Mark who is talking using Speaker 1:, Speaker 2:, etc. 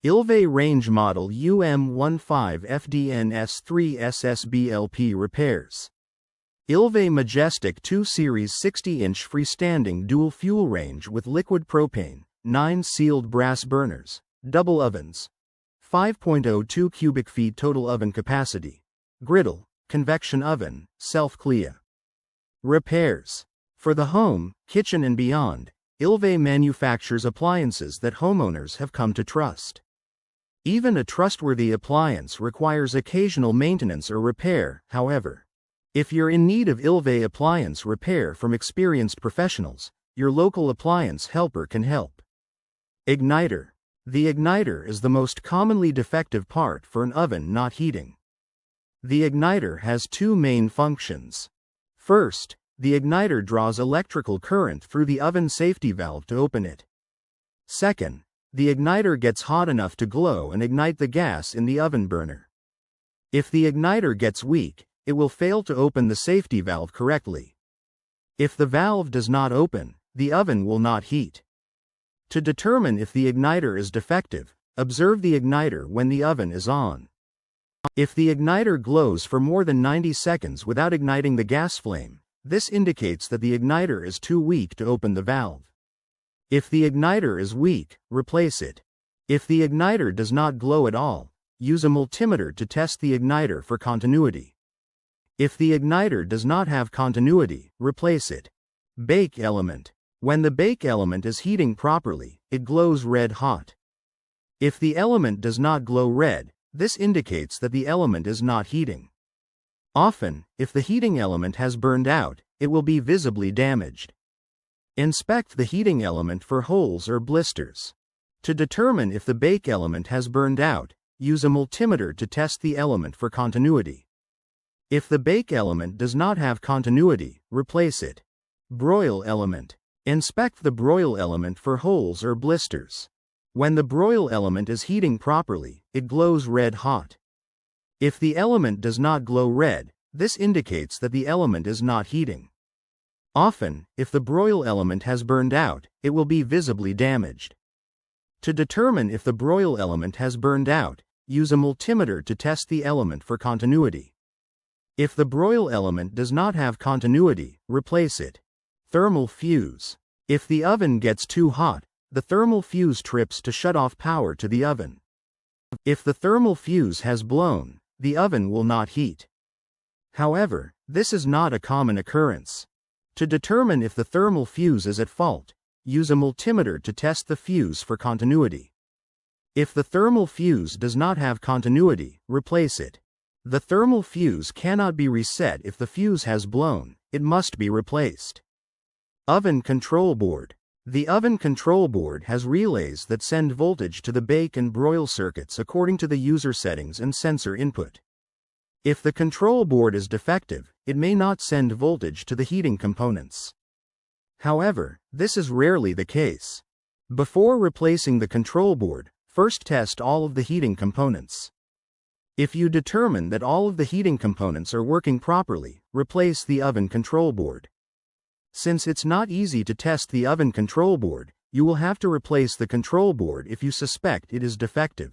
Speaker 1: Ilve range model UM15FDNS3SSBLP repairs. Ilve Majestic 2 Series 60-inch freestanding dual fuel range with liquid propane, 9 sealed brass burners, double ovens, 5.02 cubic feet total oven capacity, griddle, convection oven, self-clear. Repairs. For the home, kitchen and beyond, Ilve manufactures appliances that homeowners have come to trust. Even a trustworthy appliance requires occasional maintenance or repair, however. If you're in need of Ilve appliance repair from experienced professionals, your local appliance helper can help. Igniter. The igniter is the most commonly defective part for an oven not heating. The igniter has two main functions. First, the igniter draws electrical current through the oven safety valve to open it. Second, the igniter gets hot enough to glow and ignite the gas in the oven burner. If the igniter gets weak, it will fail to open the safety valve correctly. If the valve does not open, the oven will not heat. To determine if the igniter is defective, observe the igniter when the oven is on. If the igniter glows for more than 90 seconds without igniting the gas flame, this indicates that the igniter is too weak to open the valve. If the igniter is weak, replace it. If the igniter does not glow at all, use a multimeter to test the igniter for continuity. If the igniter does not have continuity, replace it. Bake element. When the bake element is heating properly, it glows red hot. If the element does not glow red, this indicates that the element is not heating. Often, if the heating element has burned out, it will be visibly damaged. Inspect the heating element for holes or blisters. To determine if the bake element has burned out, use a multimeter to test the element for continuity. If the bake element does not have continuity, replace it. Broil element. Inspect the broil element for holes or blisters. When the broil element is heating properly, it glows red hot. If the element does not glow red, this indicates that the element is not heating. Often, if the broil element has burned out, it will be visibly damaged. To determine if the broil element has burned out, use a multimeter to test the element for continuity. If the broil element does not have continuity, replace it. Thermal fuse. If the oven gets too hot, the thermal fuse trips to shut off power to the oven. If the thermal fuse has blown, the oven will not heat. However, this is not a common occurrence. To determine if the thermal fuse is at fault, use a multimeter to test the fuse for continuity. If the thermal fuse does not have continuity, replace it. The thermal fuse cannot be reset if the fuse has blown, it must be replaced. Oven control board. The oven control board has relays that send voltage to the bake and broil circuits according to the user settings and sensor input. If the control board is defective, it may not send voltage to the heating components. However, this is rarely the case. Before replacing the control board, first test all of the heating components. If you determine that all of the heating components are working properly, replace the oven control board. Since it's not easy to test the oven control board, you will have to replace the control board if you suspect it is defective.